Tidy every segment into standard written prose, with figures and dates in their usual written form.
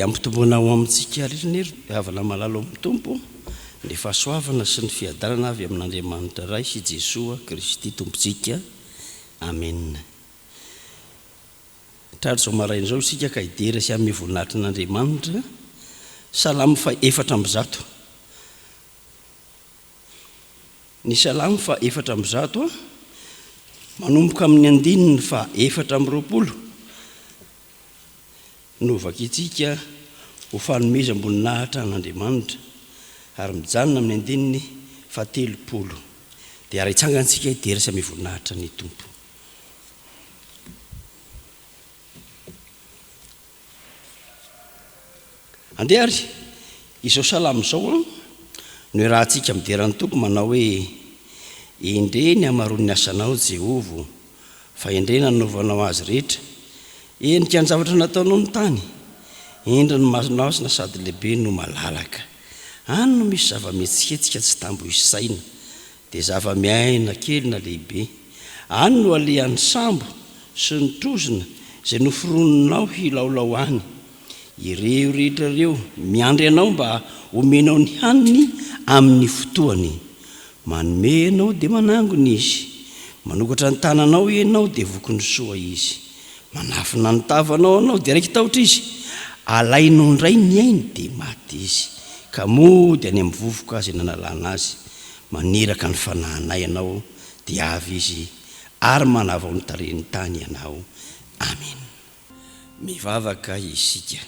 ampitomboanao amintsika rehetra havana malalo amin'ny tompo ny fahasoavana sy ny fiadarana avy amin'Andriamanitra ray sy Jesoa Kristy tompontsika. Amen. Tratra zao marain'izao isika ka hidera sy amin'ny voninahitry n'Andriamanitra Salamo fa 400. Ny Salamo fa 400 manomboka amin'ny andininy fa 420 novaka itsika ho fanomezam-boninahitra an'Andriamanitra ary mijanona amin'ny andininy fa 30 dia ary hitsangantsika hidera sy amin'ny voninahitra ny tompo. Andehary izao salamo zao no rahantsika mideran'ny tompo manao hoe endre ny amaroan'ny asanao Jehovah fa endre ny nanaovanao azy rehetra, enika ny zavatra nataonao ny tany, endra ny masonao sy na sady lehibe no malalaka. Any no misy zava-mihetsikehtsika tsy tambo isaina dia zava-miaina kely na lehibe. Any no alehan'ny sambo sy ny trozona izay noforoninao hilaolao any. Ireo rehetra ireo miandry anao mba omenao ny haniny amin'ny fotoany. Manome anao dia manangona izy, manokatra ny tananao ianao dia vokony soa izy. Manafina ny tavanao anao dia raiky tahotra izy, alainao indray ny ainy dia maty izy. Ka mody any amin'ny vovoka azy nanalana azy, maniraka ny fanahinay anao dia avy izy ary manavao ny tarehiny tany ianao. Amen. Mivavaka isika.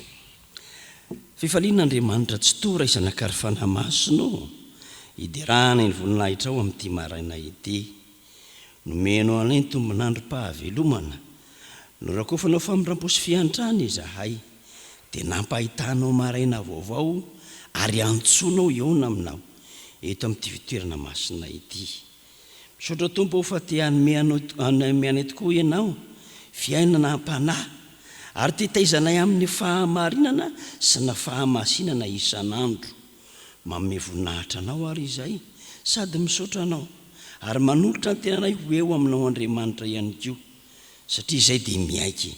Fifalian'Andriamanitra tsy toa raisana kary fanahy masino, hiderana ny voninahitra ao amin'ity maraina ity. Nomenao anay ny tombonandrom-pahavelomana, norakofanao famindram-posy fiantrany izahay, dia nampahitanao maraina vaovao ary antsonao eona aminao eto amin'ity fitoerana masina ity. Misaotra Tompo fa te hanome tokoa ianao fiainana am-panahy ary te taizanay amin'ny fahamarinana sy na fahamasinana isan'andro. Manome voninahitra anao ary izay, sady misaotra anao ary manolotra ny tenanay ho eo aminao Andriamanitra ihany koa, satria izay dia miaiky.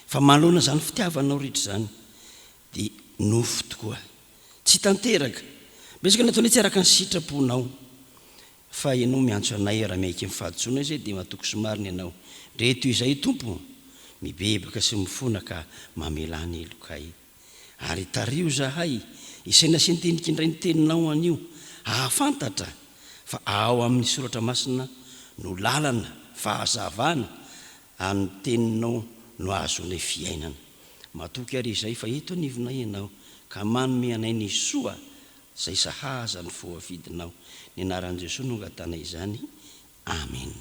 Fa manoloana izany fitiavanao rehetra izany dia nofo tokoa, tsy tanteraka, betsaka nataonay tsy araka ny sitraponao, fa ianao miantso anay raha miaiky amin'ny fahadsoana izay dia mahatoky somariny ianao. Reto izay Tompo, mibebaka sy mifona ka mamelany elokay. Ary tario zahay isaina sy nitendriky indray ny teninao anio, ahafantatra fa ao amin'ny soratra masina no lalana fahazavana amin'ny teninao no ahazonay fiainana. Matoky ary izay fa eto anivonay ianao ka manome anay ny soa izay sahaza ny foafidinao. Ny anaran'i Jesosy no angatana izany. Amen.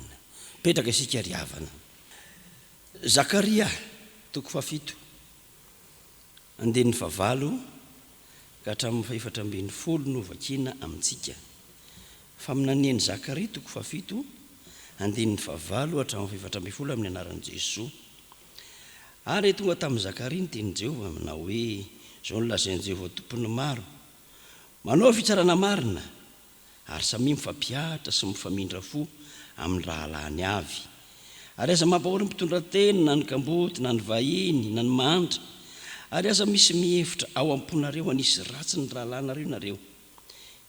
Petraka isika ry havana. Zakaria 7 andininy 9 ka hatramin'ny 410 no vakina amintsika. Fa amin'naniany Zakaria 7 andininy 9 hatramin'ny 410 amin'ny anaran'i Jesosy. Ary tonga tamin'ny Zakaria ny tenin'i Jehovah manao hoe zao no lazain'i Jehovah tompony maro, manao fitsarana marina ary samy mifampiahatra sy mifamindra fo amin'ny rahalany avy. Ary aza mampahory mpitondra teny na ny kamboty na ny vahiny na ny mantra, ary aza misy mihevitra ao am-ponareo anisy ratsy ny rahalanareo nareo.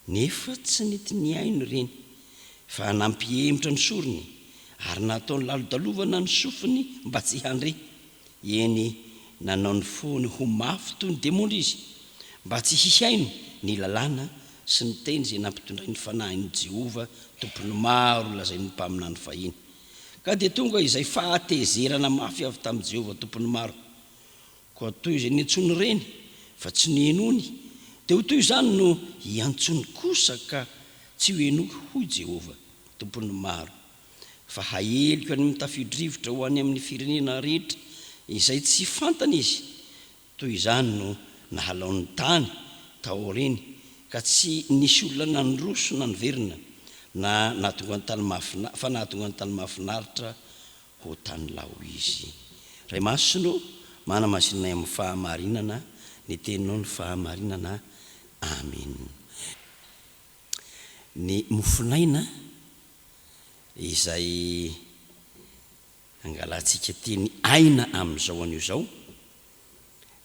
Nefa tsy nety niaino ireny, fa nampihemitra ny sorony ary nataony lalodalovana ny sofiny mba tsy handre. Eny nanao ny fony ho mafy toy ny demondra izy, mba tsy hisaino ny lalàna sy ny teny izay nampitondray ny fanahin'i Jehovah tompony maro lazain'ny mpaminany fahiny. Ka dia tonga izay fahatezerana mafy avy tamin'i Jehovah tompony maro. Koa toy izay niantsony reny fa tsy nienony, dia ho toy izany no hiantsony kosa ka tsy ho enoky hoy Jehovah tompony maro. Fa haheliko any mitafidrivotra ho any amin'ny firenena rehetra izay tsy fantana izy. Toy izany no nahalaon'ny tany taoriny ka tsy nisy olona nandroso na niverina na nahatonga ny tany fa nahatonga ny tany mahafinaritra ho tany lao izy. Ray masino manamasinay amin'ny fahamarinana, ny teninao ny fahamarinana. Amen. Ny mofinaina izay angalantsika teny aina amin'izao anio zao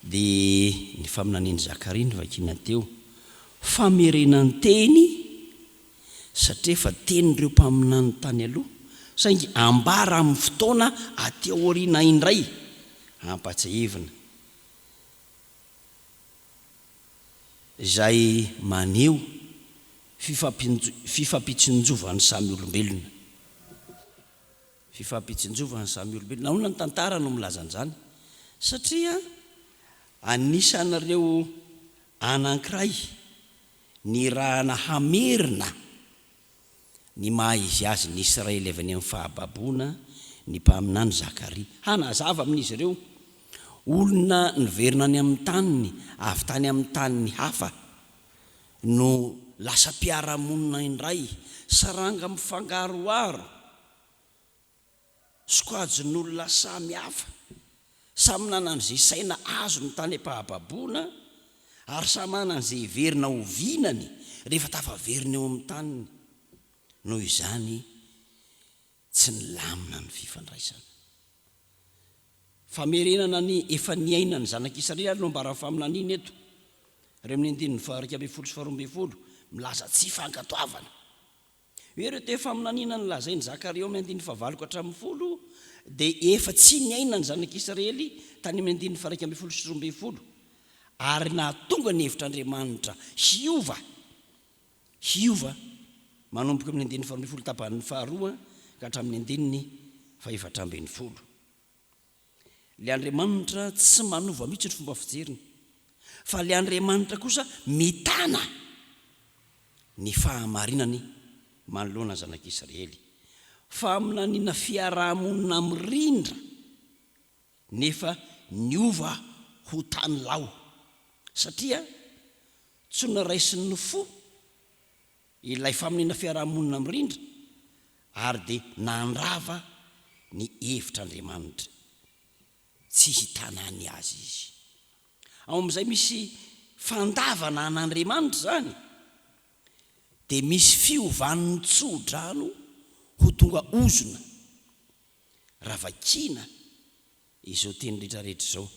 dia ny faminaniany Zakaria ny vakina teo famerenany teny satria efa tenyireo mpaminany tany aloha saingy ambara amin'ny fotoana aty aoriana indray ampatsahevina izay maneho fifampitsinjovan'ny samy olombelona nahoana ny tantara no milazan'izany satria anisan'ireo anankiray ny rahana hamerina ny maha izy azy ny Israely avy any amin'ny fahababoana ny mpaminany Zakaria hanazava amin'izy ireo olona niverina any amin'ny taniny avy tany amin'ny taniny hafa no lasa mpiara-monina indray saranga mifangaroaro sokajin'olona samy hafa samy nanan'izay saina azo ny tany am-pahababoana ary samy nanan'izay verina hovinany rehefa tafaverina eo amin'ny taniny noho izany tsy nilamina ny fifandraisana famerenana ny efa niaina ny zanak'Israely no ambaran'ny faminaniana eto reo amin'ny andininy 1:12 milaza tsy fankatoavana ireo te faminaniana ny lazainy Zakaria amin'ny andininy 9 dia efa tsy niaina ny zanak'Israely tany amin'ny andininy 1:12 ary nahatonga ny hevitr'Andriamanitra hiova manomboka amin'ny andininy 12 tapahan'ny 2 ka hatramin'ny andininy 14. Le Andriamanitra tsy manova mihitsy ny fomba fijeriny fa le Andriamanitra kosa mitana ny fahamarinany manoloana ny zanak'Israely faminaniana fiarahamonina mirindra nefa niova ho tany lao satria tsy naraisin'ny fo ilay faminaniana fiarahamonina mirindra ary dia nandrava ny hevitr'Andriamanitra tsy hitanany azy izy ao amin'izay misy fandavana an'Andriamanitra zany dia misy fiovan'ny tsodrano ho tonga ozona ravakina izao teny rehetrarehetra izao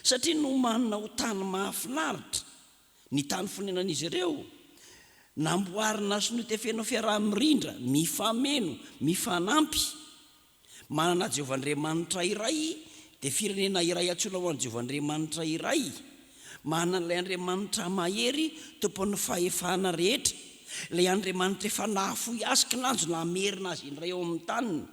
satria no manana ho tany mahafinaritra ny tany fonenan'izy ireo namboarina sy no tefenao fiaraha-mirindra mifameno mifanampy manana Jehovahandriamanitra iray dia firenena iray antsoina ho an'i Jehovahandriamanitra iray manana ilay Andriamanitra mahery tompon'ny fahefana rehetra ilay Andriamanitra efa nahafoy azy kinanjo namerina azy indray ao amin'ny taniny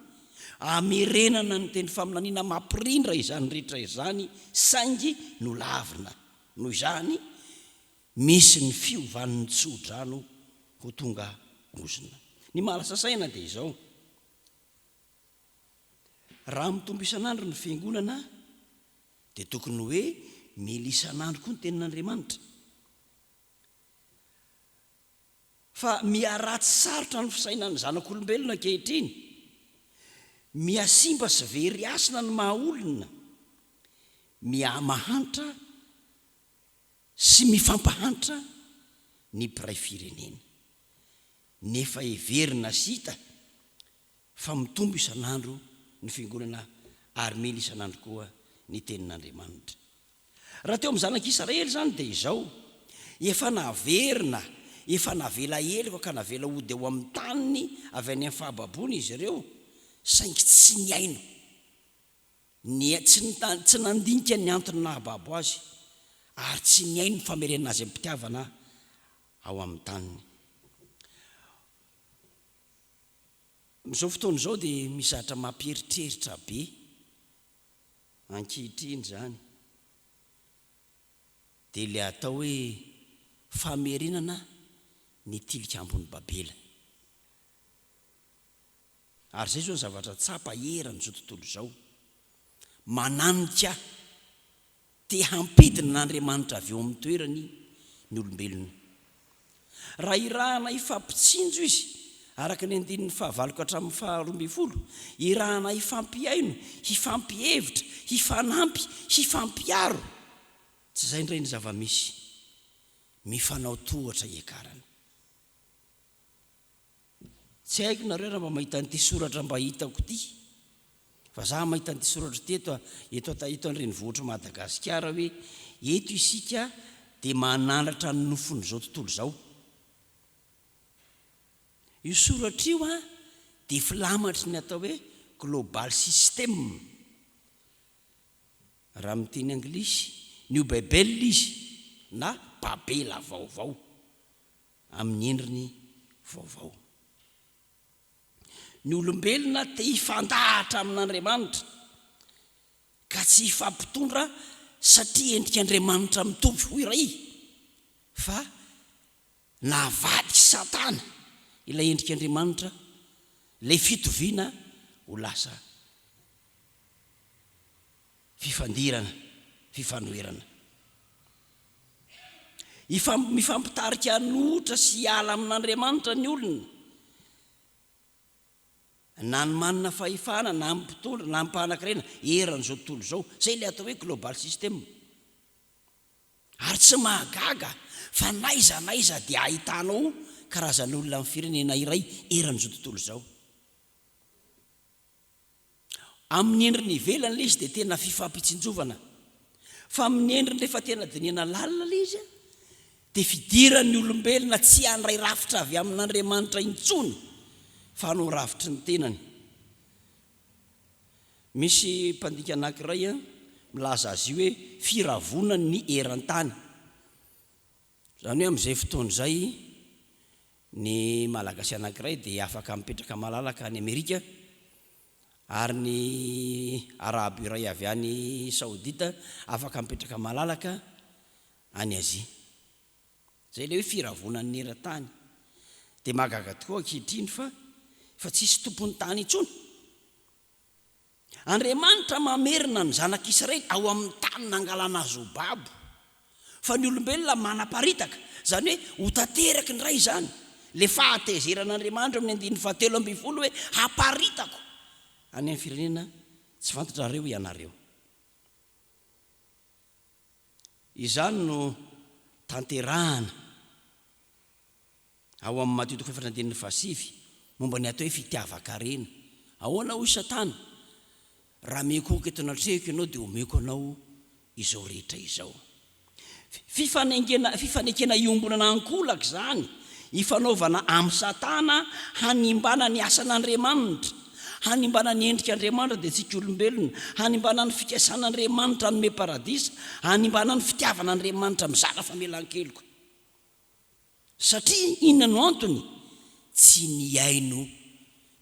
amerenana ny teny faminaniana mampirindra izany rehetra izany saingy no lavina noho izany misy ny fiovan'ny tsodrano ho tonga ozona ny mahalasasaina dia izao raha mitombo isan'andro ny fiangonana dia tokony hoe mila isan'andro koa ny tenin'Andriamanitra fa miaratsy sarotra ny fisainan'ny zanak'olombelona ankehitriny miasimba sy very asina ny mahaolona miamahantra sy mifampahantra ny mpiray firenena nefa everina sy hita fa mitombo isan'andro ny fiangonana ary mila isan'andro koa ny tenin'Andriamanitra raha teo amin'ny zanak'Israely zany dia izao efa naverina efa navela heliko ka navela ody eo amin'ny taniny avy any amin'ny fahababoana izy ireo saingy tsy niaino tsy nandinika ny antony nahababo azy ary tsy niaino ny famerenana azy am-pitiavana ao amin'ny taniny amin'izao fotoana izao dia mizatra mampieritreritra be ankehitriny zany dia ilay atao hoe famerenana ny tilikambon'ny Babela ary zay zao ny zavatra tsapa eran'izao tontolo izao mananika te hampidina n'Andriamanitra avy eo amin'ny toerany ny olombelona raha irahana ifampitsinjo izy araka ny andininy 9 ka hatramin'ny 12 irahana hifampiaino hifampihevitra hifanampy hifampiaro tsy izay indray ny zava-misy mifanao tohatra hiakarana tsy haiko nareo raha mba mahita n'ity soratra mba hitako ity fa za mahita ny soratra teto eto andrenivohitra Madagasikara hoe eto isika dia manandratra ny nofony zao tontolo zao. Io soratra io dia filamatry ny atao hoe global system, raha amin'ny teny anglisy New Bible izy na babela vaovao amin'ny endriny vaovao. Ny olombelona te hifandahatra amin'Andriamanitra ka tsy hifampitondra satria endrik'Andriamanitra mitovy ho iray, fa navady Satana ilay endrik'Andriamanitra, ilay fitoviana ho lasa fifandirana, fifanoherana. Mifampitarika ny ohatra sy hiala amin'Andriamanitra ny olona, na ny manana fahefana, na mpitondra, na mpanan-karena eran'izao tontolo zao, zay le atao hoe global system. Ary tsy mahagaga fa naiza dia ahitanao karazan'olona amin'ny firenena iray eran'izao tontolo zao. Amin'ny endriny ivelany le izy dia tena fifampitsinjovana, fa amin'ny endriny rehefa tena dinihana lalina le izy dia fidiran'ny olombelona tsy handray rafitra avy amin'Andriamanitra intsony, fa no rafitry ny tenany. Misy mpandika anankiray milaza azy io hoe firavonany ny eran-tany. Zany hoe amin'izay fotoana izay ny malagasy anankiray dia afaka mipetraka malalaka any Amerika, ary ny arabo iray avy any Saodita afaka mipetraka malalaka any Azia. Zay le hoe firavonany ny eran-tany. Dia mahagaga tokoa ankehitriny fa tsisy tompony tany intsony. Andriamanitra mamerina ny zanak'Israely ao amin'ny tany nangalana azy ho babo, fa ny olombelona manaparitaka, zany hoe ho tanteraky ny ray zany, le fahatezeran'Andriamanitra amin'ny 1970 hoe haparitako any amin'ny firenena tsy fantatrareo ianareo. Izany no tanterahana ao amin'ny Mateo 7:7 momba ny atao hoe fitiavan-karena. Ahoana hoy Satana? Raha mekoko eto anatrehiko ianao dia omeko anao izao rehetra izao. Fifanekena iombonana ankolaka zany, ifanaovana amin'ny Satana hanimbana ny asan'Andriamanitra, hanimbana ny endrik'Andriamanitra dia tsika olombelona, hanimbana ny fikasan'Andriamanitra hanome paradisa, hanimbana ny fitiavan'Andriamanitra mizara famelan-keloka. Satria inona no antony? Tsy niaino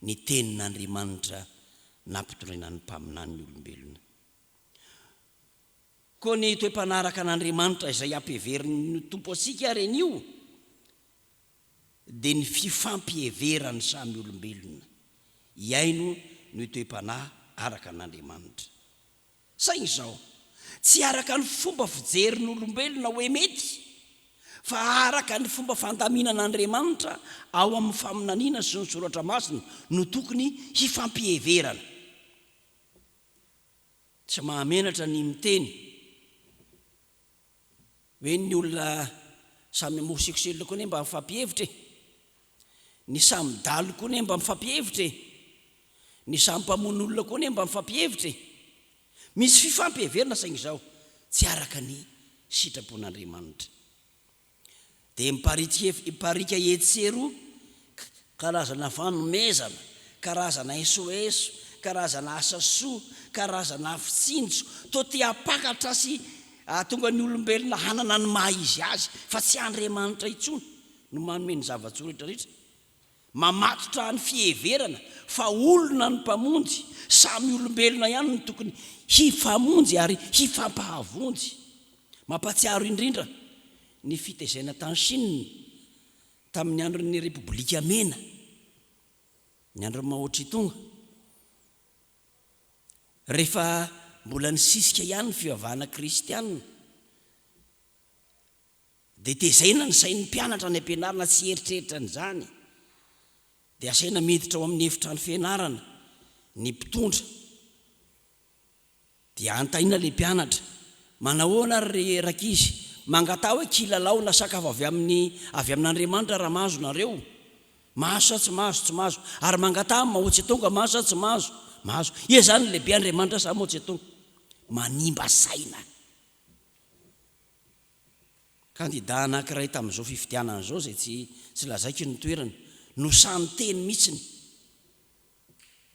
ny tenin'Andriamanitra nampitondraina ny mpaminany olombelona. Koa ny toe-panaraka an'Andriamanitra izay ampiheverin'ny tompo asika ren'io dia ny fifampiheverany samy olombelona, iaino ny toe-panahy araka an'Andriamanitra. Saingy izao, tsy araka ny fomba fijerin'ny olombelona hoe mety, fa araka ny fomba fandaminan'Andriamanitra ao amin'ny faminaniana sy ny soratra masina no tokony hifampiheverana. Tsy mahamenatra ny miteny hoe ny olona samy homoseksuel koa ne mba mifampihevitra, ny samy dalo koa ne mba mifampihevitra, ny samy mpamono olona koa ne mba mifampihevitra. Misy fifampiheverana saingy izao, tsy araka ny sitrapon'Andriamanitra. Dia miparika etsero karazana fanomezana, karazana SOS, karazana asasoa, karazana fitsinjo, toa te hapakatra sy tonga ny olombelona hanana ny maha izy azy, fa tsy Andriamanitra intsony no manome ny zava-tsoa rehetrarehetra. Mamatotra ny fiheverana fa olona ny mpamonjy, samy olombelona ihany no tokony hifamonjy ary hifampahavonjy. Mampatsiaro indrindra ny fitaizana tany Chine tamin'ny andron'ny Repoblika Mena, ny andro mahoatra itonga, rehefa mbola nisisika ihany ny fivavahana kristianina, dia tezaina ny sain'ny mpianatra ny ampianarana tsy eritreritra n'izany, dia asaina miditra ao amin'ny efitra ny fianarana ny mpitondra, dia antaina le mpianatra, manahoana ry rakizy, mangatao hoe kilalao na sakafo avy amin'Andriamanitra raha mahazo nareo, mahazo sa tsy mahazo, tsy mahazo, ary mangatao mahotsy tonga mahazo sa tsy mahazo, mahazo ia zany lehibe Andriamanitra sa moa tsy atao manimba saina. Kandida anankiray tamin'izao fifidianana zao zay tsy lazaiko ny toerana no samy teny mihitsiny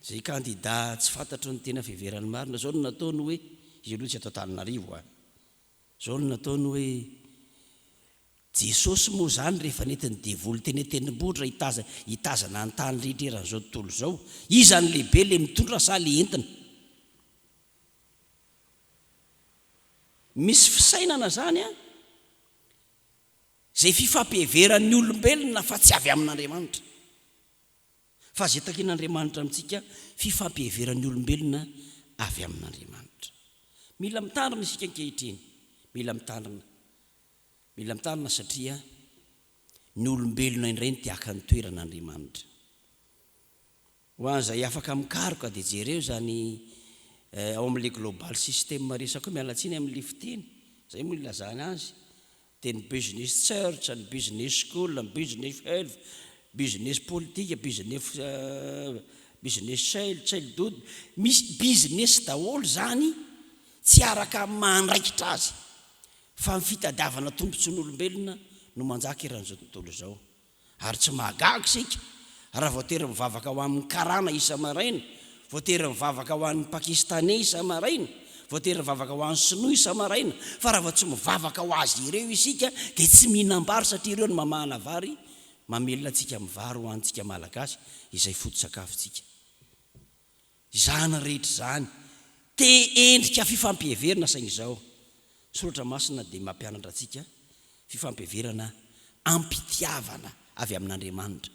zay kandida tsy fantatro ny tena fiheverany marina. Zao no nataony hoe izy aloha tsy atao Antananarivo zao no nataony hoe Jesosy moa zany rehefa netiny devoly teny an-tendrombohitra hitazana ny tany rehetrerany zao tontolo zao, izany lehibe le mitondra sa le entina. Misy fisainana zany zay fifampiheveran'ny olombelona fa tsy avy amin'Andriamanitra. Fa zay takin'Andriamanitra amintsika fifampiheveran'ny olombelona avy amin'Andriamanitra. Mila mitandrina isika ankehitriny, mila mitandrina satria ny olombelona indray ny tiaka ny toeran'Andriamanitra. Ho an'izay afaka mikaroka dia jereo zany ao amin'le global system resaka mialatsiny amin'le fiteny zay moa ilazana azy dia ny business church, ny business school, ny business health, business politique, business childhood, misy business daholo zany tsy araka mandraikitra azy fa ny fitadiavana tompontsyn'olombelona no manjaka eran'izao tontolo zao. Ary tsy mahagaga sika raha voatery mivavaka ho amin'ny karana isa maraina, voatery mivavaka ho an'ny pakistanais isa maraina, voatery mivavaka ho an'ny sinoa isa maraina, fa raha vao tsy mivavaka ho azy ireo isika dia tsy mihinam-bary satria ireo no mamahana vary mamelona antsika amin'ny vary ho antsika malagasy izay foto-tsakafontsika. Zany rehetra zany te endrika fifampiheverana saingy izao soratra masina dia mampianatra antsika fifampiheverana ampitiavana avy amin'Andriamanitra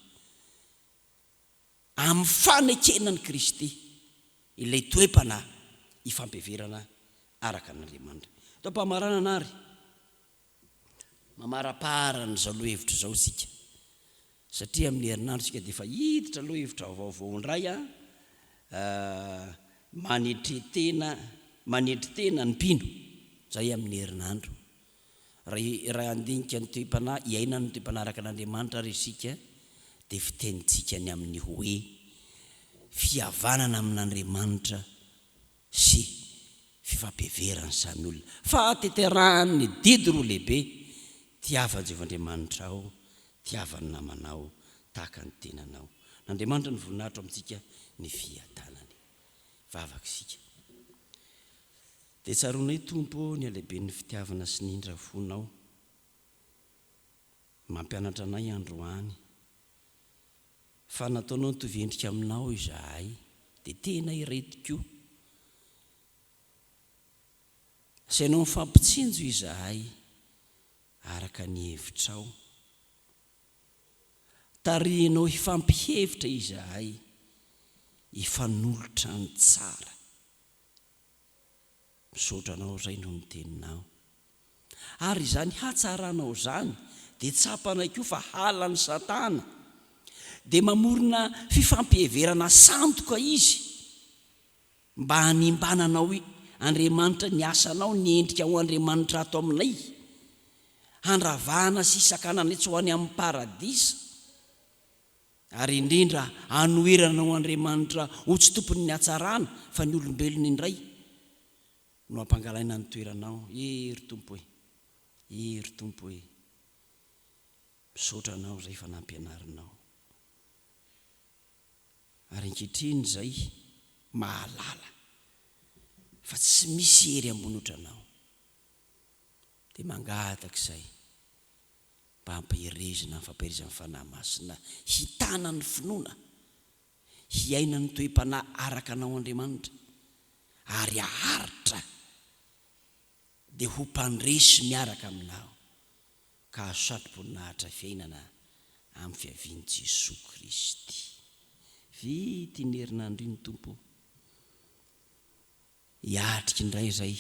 amin'ny fanekenan'i Kristy, ilay toepana ifampiheverana araka an'Andriamanitra. Taom-pamarana nary mamaraparana zao lohevitra zao sika satria amin'ny herinandro sika dia efa hiditra lohevitra vaovao indray manetry tena ny mpino zay amin'ny herinandro. Raha andinika ny toepana iaina ny toepana araka an'Andriamanitra ary isika dia fitenitsika ny amin'ny hoe fihavanana amin'Andriamanitra sy fifampiheverana samy olona, fahateterahan'ny didy roa lehibe, tiavany Jehovandriamanitra ao, tiavany namanao tahaka ny tenanao. N'Andriamanitra ny voninahitra amintsika ny fiadanany. Vavaka isika dia tsaronay Tompo ny alehibe ny fitiavana sy ny indra fonao mampianatra anay androany fa nataonao nitovy endrika aminao izahay dia tena iretiko sainao mifampitsinjo izahay araka ny hevitrao, tarihinao hifampihevitra izahay hifanolotra ny tsara. Misaotra anao izay no ny teninao ary izany hatsaranao zany dia tsapanay koa fa hala ny Satana dia mamorona fifampiheverana sandoka izy mba hanimbananao Andriamanitra ny asanao, ny endrika ho Andriamanitra ato aminay, handravahana sy sakanana etsy ho any amin'ny paradisa, ary indrindra hanoherana ho Andriamanitra ho tsy tompony ny hatsarana fa ny olombelona indray no hampangalaina ny toeranao. Hery Tompo e, hery Tompo e, misaotra anao izay fa nampianarinao ary ankehitriny izay mahalala fa tsy misy hery ambony otranao dia mangataka izay mba hampahirezina ny fampahirezana fanahy masina, hitana ny finoana, hiaina ny toe-panahy araka anao Andriamanitra ary aharitra dia ho mpandresy miaraka aminao ka hasatrym-poninahitra fiainana amin'ny fiavian'i Jesosy Kristy. Vity ny herinandro iny Tompo, hiatrika indray izay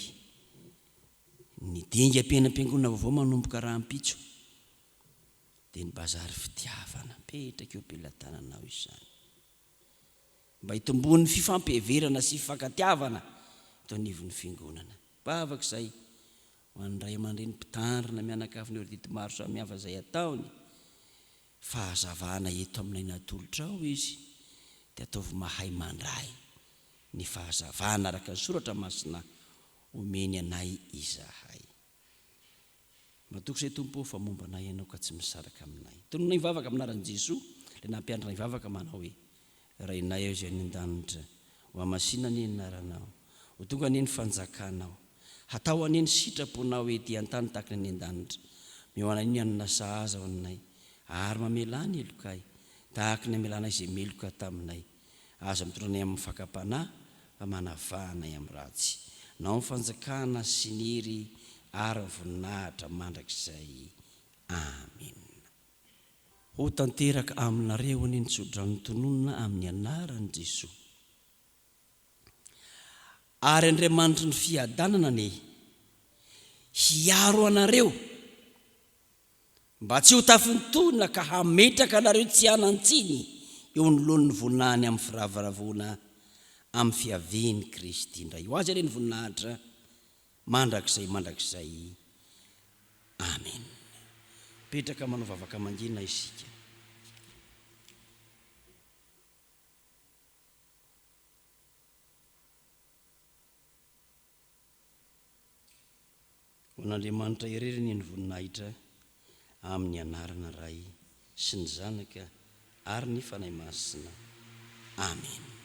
ny dingam-piainam-piangonana vaovao manomboka rahampitso dia ny bazary fitiavana petraka eo am-pelatananao izany mba hitombony fifampiheverana sy fifankatiavana eto anivon'ny fiangonana. Bavaka izay ho an'ray aman-dreny mpitandrina mianakavy ny erdity maro samihafa izay ataony, fahazavana eto aminay natolotra ao izy dia ataovy mahay mandray ny fahazavana araka ny soratra masina omeny anay izahay. Matoky izay Tompo fa momba anay ianao ka tsy misaraka aminay. Tononay mivavaka aminaran'i Jesoa, le nampianatra mivavaka manao hoe rainay ao izay any an-danitra, ho amasina ny anaranao, ho tonga any ny fanjakanao, hatao any ny sitraponao ety an-tany tahaka ny an-danitra. Mioana ny anonasa aza ao aminay, ary mamela ny elokay tahaka ny amelanay izay meloka taminay. Aza mitondranay amin'ny fakapanahy fa manavahanay amin'ny ratsy. Nao ny fanjakana sy ny hery ary ny voninahitra mandrakizay. Amen. Ho tanteraka aminareo ny tsodrano tononona amin'ny anaran'i Jesoa. Ary Andriamanitry ny fiadanana ane hiaro anareo mba tsy ho tafintonina ka hametraka anareo tsy hanantsiny eo ny lohan'ny voninahiny amin'ny firavaravona amin'ny fiaveny Kristy indray. Ho azy any ny voninahitra mandrakizay. Amen. Petraka manao vavaka mangina isika. Ho an'Andriamanitra ireriny ny voninahitra amin'ny anarana ray sy ny zanaka ary ny fanahy masina. Amen.